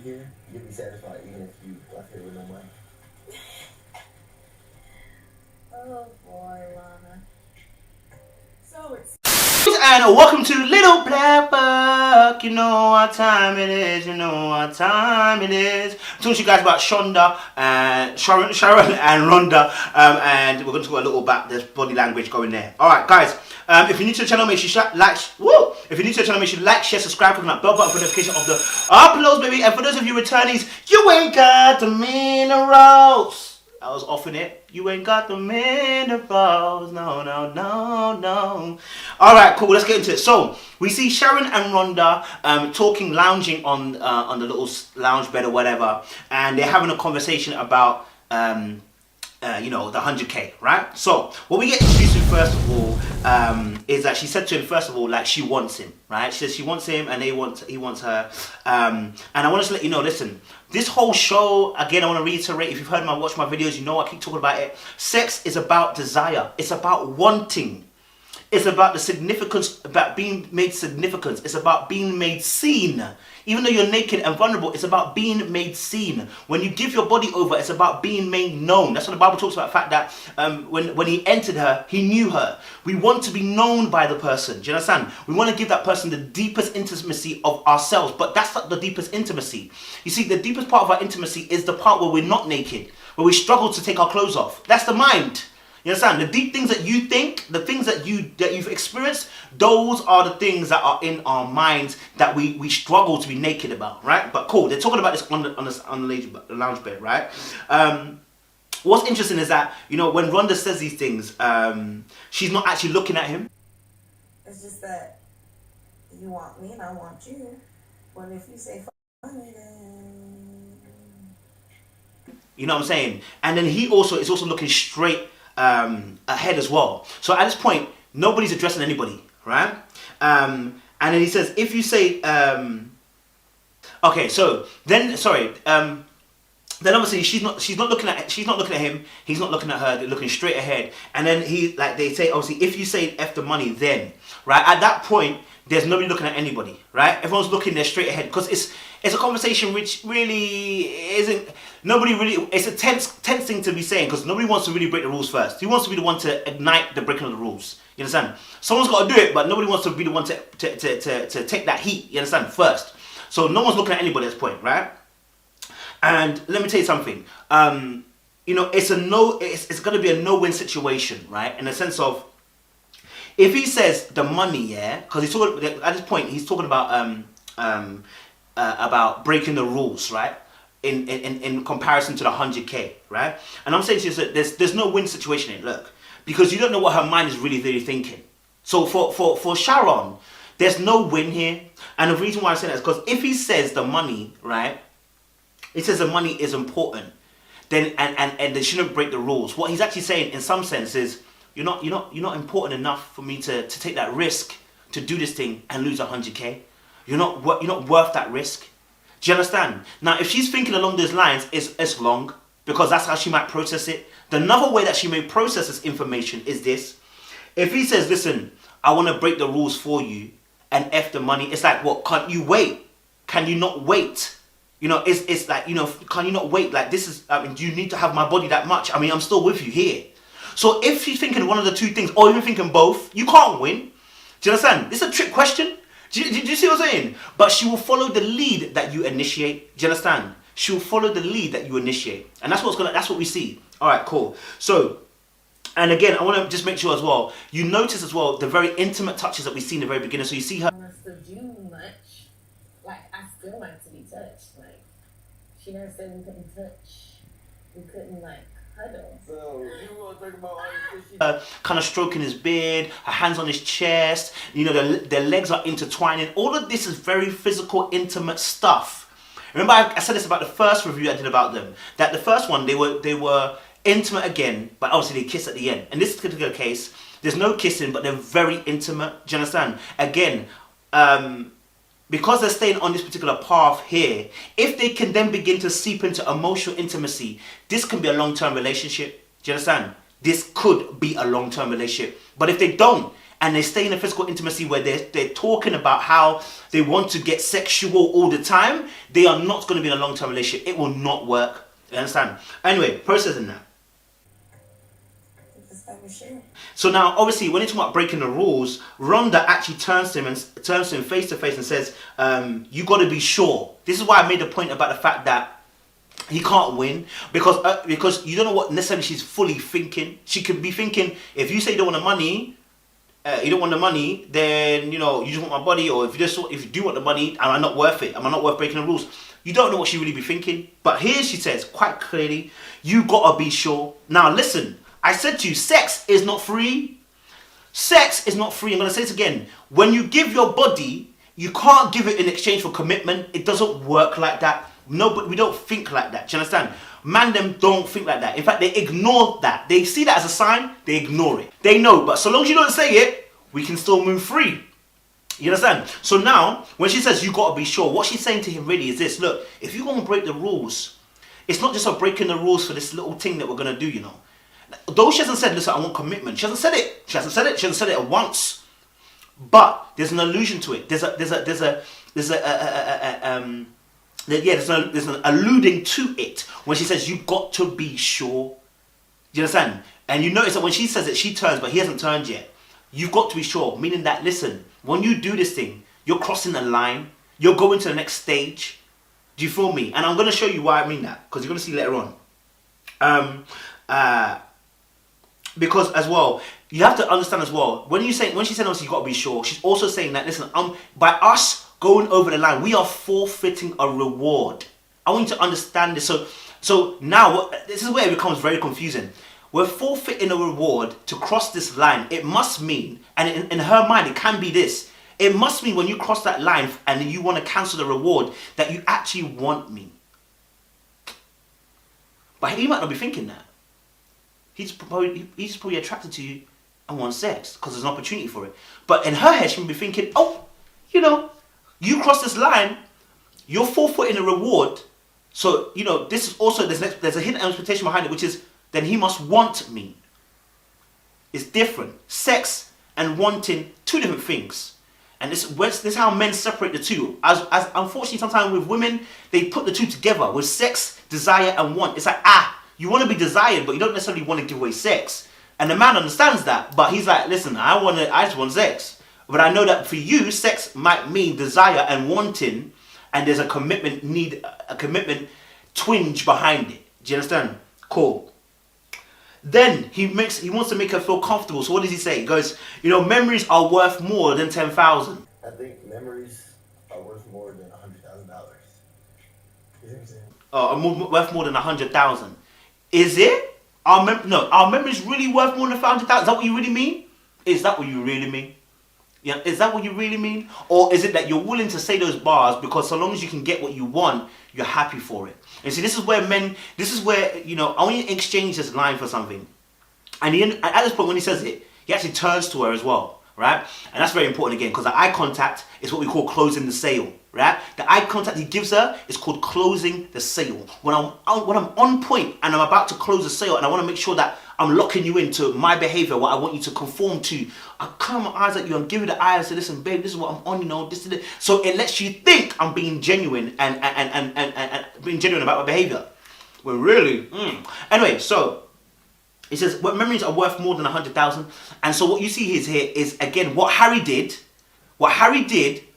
here, you'll be satisfied even if you left here with no money. Oh boy, Lana. So it's... And welcome to Little Black Book. You know what time it is. You know what time it is. I'm talking to you guys about Shonda and Sharron and Rhonda. And we're going to talk a little about this body language going there. Alright, guys. If you're new to the channel, make sure you like. Woo! If you're new to the channel, make sure you like, share, subscribe, click on that bell button for notification of the uploads, baby. And for those of you returnees, you ain't got the minerals. I was off in it. You ain't got the minerals. No, no, no, no. Alright, cool. Let's get into it. So, we see Sharron and Rhonda talking, lounging on the little lounge bed or whatever. And they're having a conversation about, you know, the 100K, right? So, what we get introduced to first of all is that she said to him, first of all, like she wants him, right? She says she wants him and he wants her. And I want to let you know, listen, this whole show, again, I want to reiterate, if you've heard watch my videos, you know I keep talking about it. Sex is about desire. It's about wanting. It's about the significance, about being made significant. It's about being made seen. Even though you're naked and vulnerable, it's about being made seen. When you give your body over, it's about being made known. That's what the Bible talks about, the fact that when he entered her, he knew her. We want to be known by the person. Do you understand? We want to give that person the deepest intimacy of ourselves, but that's not the deepest intimacy. You see, the deepest part of our intimacy is the part where we're not naked, where we struggle to take our clothes off. That's the mind. You understand? The deep things that you think, the things that you've experienced, those are the things that are in our minds that we struggle to be naked about, right? But cool, they're talking about this on the lounge bed, right? What's interesting is that, you know, when Rhonda says these things, she's not actually looking at him. It's just that you want me and I want you. But if you say funny, then... You know what I'm saying? And then he also is also looking straight ahead as well. So at this point, nobody's addressing anybody, right? And then he says, if you say, okay, so then, sorry, then obviously she's not looking at him, he's not looking at her, they're looking straight ahead. And then they say, obviously, if you say F the money, then, right? At that point, there's nobody looking at anybody, right? Everyone's looking there straight ahead because it's a conversation which really isn't, it's a tense thing to be saying because nobody wants to really break the rules first. Who wants to be the one to ignite the breaking of the rules? You understand? Someone's got to do it, but nobody wants to be the one to take that heat, you understand, first. So no one's looking at anybody at this point, right? And let me tell you something, you know, it's going to be a no-win situation, right? In the sense of, if he says the money, yeah, because he's talking at this point, he's talking about breaking the rules, right? In comparison to the 100K, right? And I'm saying to you that there's no win situation in it, look, because you don't know what her mind is really thinking. So for Sharron, there's no win here, and the reason why I'm saying that is because if he says the money, right? He says the money is important, then and they shouldn't break the rules. What he's actually saying, in some sense, is you're not important enough for me to take that risk to do this thing and lose 100K. You're not worth that risk. Do you understand? Now, if she's thinking along those lines, it's wrong because that's how she might process it. Another way that she may process this information is this: if he says, "Listen, I want to break the rules for you and F the money," it's like, what? Can't you wait? Can you not wait? You know, it's like, you know, can you not wait? Like, this is, I mean, do you need to have my body that much? I mean, I'm still with you here. So if she's thinking one of the two things, or even thinking both, you can't win. Do you understand? This is a trick question. Do you see what I'm saying? But she will follow the lead that you initiate. Do you understand? She will follow the lead that you initiate. And that's what we see. All right, cool. So, and again, I want to just make sure as well, you notice as well the very intimate touches that we see in the very beginning. So you see her. Understood you much. Like, I still like to be touched. Like, she never said we couldn't touch. We couldn't, like, huddle. So you want to talk about all this shit? Kind of stroking his beard, her hands on his chest, you know, their legs are intertwining. All of this is very physical, intimate stuff. Remember, I said this about the first review I did about them, that the first one, they were intimate again, but obviously they kiss at the end. In this particular case, there's no kissing, but they're very intimate. Do you understand? Again, because they're staying on this particular path here, if they can then begin to seep into emotional intimacy, this can be a long-term relationship. Do you understand? This could be a long-term relationship. But if they don't, and they stay in a physical intimacy where they're talking about how they want to get sexual all the time, they are not going to be in a long-term relationship. It will not work. You understand? Anyway, processing that. So now, obviously, when you're talking about breaking the rules, Rhonda actually turns to him face to face and says, "You got to be sure." This is why I made the point about the fact that he can't win because you don't know what necessarily she's fully thinking. She could be thinking, if you say you don't want the money, then you just want my body, or if you do want the money, am I not worth it? Am I not worth breaking the rules? You don't know what she really be thinking. But here she says quite clearly, you gotta be sure. Now listen. I said to you, sex is not free. Sex is not free. I'm going to say it again. When you give your body, you can't give it in exchange for commitment. It doesn't work like that. No, but we don't think like that. Do you understand? Man, them don't think like that. In fact, they ignore that. They see that as a sign. They ignore it. They know, but so long as you don't say it, we can still move free. You understand? So now, when she says you got to be sure, what she's saying to him really is this. Look, if you're going to break the rules, it's not just about breaking the rules for this little thing that we're going to do, Though she hasn't said, listen, I want commitment. She hasn't said it. She hasn't said it once. But there's an allusion to it. There's an alluding to it when she says you got to be sure. Do you understand? And you notice that when she says it, she turns, but he hasn't turned yet. You've got to be sure, meaning that, listen, when you do this thing, you're crossing the line. You're going to the next stage. Do you feel me? And I'm going to show you why I mean that, because you're going to see later on. Because as well, you have to understand as well, when she said obviously you got to be sure, she's also saying that, listen, by us going over the line, we are forfeiting a reward. I want you to understand this. So now, this is where it becomes very confusing. We're forfeiting a reward to cross this line. It must mean, and in her mind, it can be this. It must mean when you cross that line and you want to cancel the reward, that you actually want me. But he might not be thinking that. He's probably attracted to you and wants sex because there's an opportunity for it. But in her head, she may be thinking, you cross this line, you're forfeiting a reward. So, this is also, there's a hidden expectation behind it, which is, then he must want me. It's different. Sex and wanting, two different things. And this is how men separate the two. As unfortunately, sometimes with women, they put the two together with sex, desire, and want. It's like, you want to be desired, but you don't necessarily want to give away sex. And the man understands that, but he's like, listen, I just want sex. But I know that for you, sex might mean desire and wanting, and there's a commitment twinge behind it. Do you understand? Cool. Then he wants to make her feel comfortable. So what does he say? He goes, memories are worth more than 10,000. I think memories are worth more than $100,000. You know what I'm saying? Worth more than 100,000. Is it? Are memories really worth more than 100,000? Is that what you really mean? Is that what you really mean? Yeah, is that what you really mean? Or is it that you're willing to say those bars because so long as you can get what you want, you're happy for it? And see, this is where I want you to exchange this line for something. And at this point when he says it, he actually turns to her as well, right? And that's very important again, because the eye contact is what we call closing the sale, right? The eye contact he gives her is called closing the sale. When I'm on point and I'm about to close the sale and I want to make sure that I'm locking you into my behavior, what I want you to conform to, I turn my eyes at you and give you the eyes and say, listen, babe, this is what I'm on, this is it. So it lets you think I'm being genuine and being genuine about my behavior. Well, really? Anyway, so it says, what memories are worth more than 100,000. And so what you see here is, again, what Harry did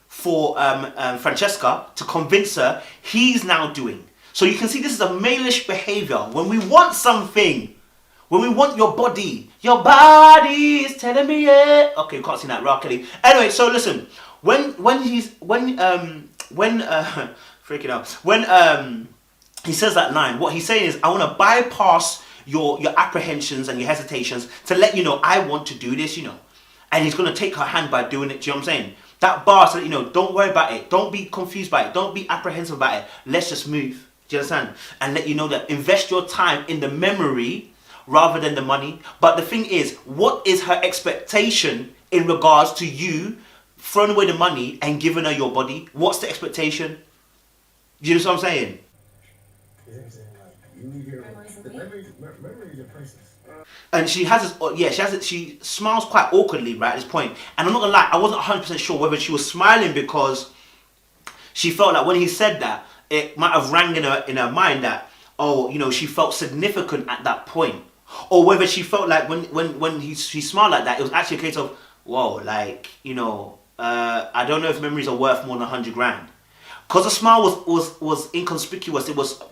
for Francesca to convince her, he's now doing. So you can see this is a male-ish behavior. When we want something, when we want your body is telling me yeah. Okay, you can't see that, Rock Kelly. Anyway, so listen, when he says that line, what he's saying is, I want to bypass your apprehensions and your hesitations to let you know I want to do this, And he's going to take her hand by doing it. Do you know what I'm saying? That bar, so that, don't worry about it. Don't be confused by it. Don't be apprehensive about it. Let's just move. Do you understand? And let you know that invest your time in the memory rather than the money. But the thing is, what is her expectation in regards to you throwing away the money and giving her your body? What's the expectation? Do you know what I'm saying? You know what I'm saying? Like, you leave here, the memories are priceless. And she has this, she smiles quite awkwardly, right, at this point. And I'm not gonna lie, I wasn't 100% sure whether she was smiling because she felt like when he said that, it might have rang in her mind that, oh, you know, she felt significant at that point. Or whether she felt like when she smiled like that, it was actually a case of, whoa, like, you know, I don't know if memories are worth more than 100 grand. Because the smile was inconspicuous. It was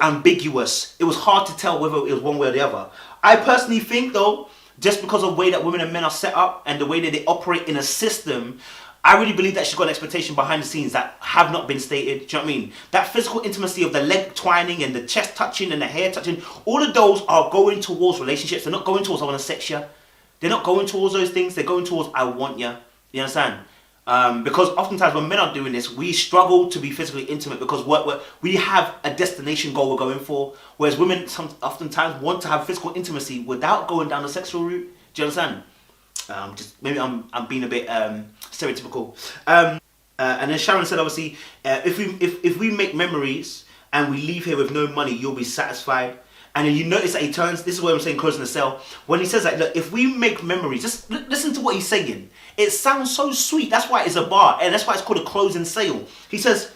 ambiguous. It was hard to tell whether it was one way or the other. I personally think though, just because of the way that women and men are set up and the way that they operate in a system, I really believe that she's got an expectation behind the scenes that have not been stated. Do you know what I mean? That physical intimacy of the leg twining and the chest touching and the hair touching, all of those are going towards relationships. They're not going towards I want to sex you. They're not going towards those things. They're going towards I want you. You understand? Because oftentimes when men are doing this, we struggle to be physically intimate because we have a destination goal we're going for. Whereas women oftentimes want to have physical intimacy without going down the sexual route. Do you understand? Maybe I'm being a bit stereotypical. And then Sharron said, obviously, if we make memories and we leave here with no money, you'll be satisfied. And then you notice that he turns. This is what I'm saying, closing the cell. When he says that, look, if we make memories, just listen to what he's saying. It sounds so sweet. That's why it's a bar, and that's why it's called a closing sale. He says,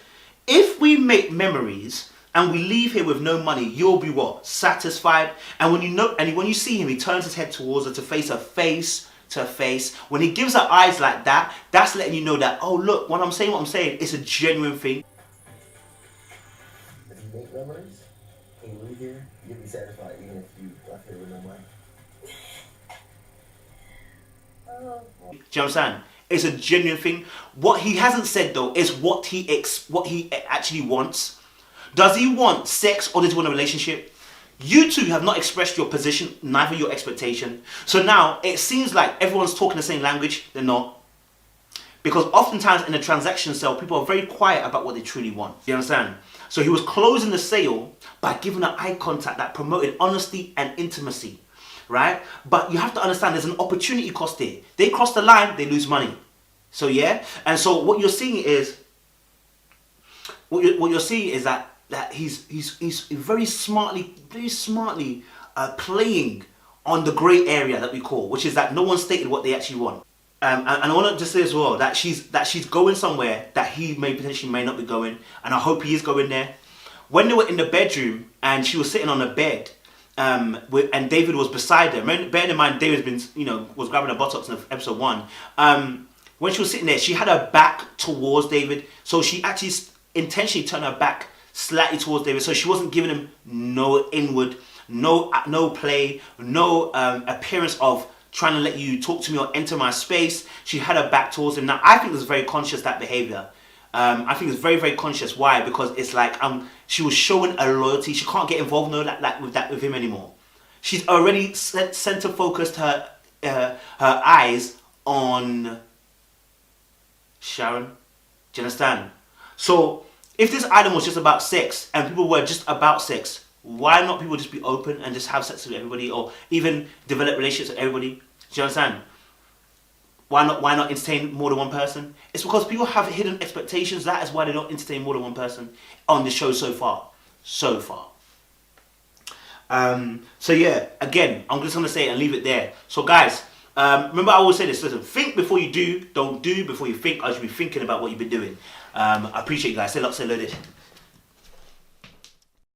if we make memories and we leave here with no money, you'll be what? Satisfied. And when you see him, he turns his head towards her to face her face to face. When he gives her eyes like that, that's letting you know that, oh look, when I'm saying what I'm saying, it's a genuine thing. If you make memories and you leave here, you'll be satisfied even if you left here with no money. Oh. Do you understand? It's a genuine thing. What he hasn't said though is what he actually wants. Does he want sex or does he want a relationship? You two have not expressed your position, neither your expectation. So now it seems like everyone's talking the same language. They're not. Because oftentimes in a transaction sale, people are very quiet about what they truly want. You understand? So he was closing the sale by giving her eye contact that promoted honesty and intimacy. Right? But you have to understand there's an opportunity cost there. They cross the line, they lose money. So yeah? And so what you're seeing is that he's very smartly playing on the grey area that we call, which is that no one stated what they actually want. And I want to just say as well that she's going somewhere that he may not be going, and I hope he is going there. When they were in the bedroom and she was sitting on the bed, and David was beside her. Bearing in mind, David's been, was grabbing her buttocks in episode 1. When she was sitting there, she had her back towards David, so she actually intentionally turned her back slightly towards David, so she wasn't giving him no inward, no play, no appearance of trying to let you talk to me or enter my space. She had her back towards him. Now, I think it was very conscious, that behavior. I think it's very, very conscious. Why? Because it's like she was showing a loyalty. She can't get involved with him anymore. She's already center focused her eyes on Sharron. Do you understand? So if this item was just about sex and people were just about sex, why not people just be open and just have sex with everybody or even develop relationships with everybody? Do you understand? Why not entertain more than one person? It's because people have hidden expectations. That is why they don't entertain more than one person on the show so far. So far. So yeah, again, I'm just going to say it and leave it there. So guys, remember I always say this, listen, think before you do, don't do before you think. I should be thinking about what you've been doing. I appreciate you guys. Say lots, say loaded.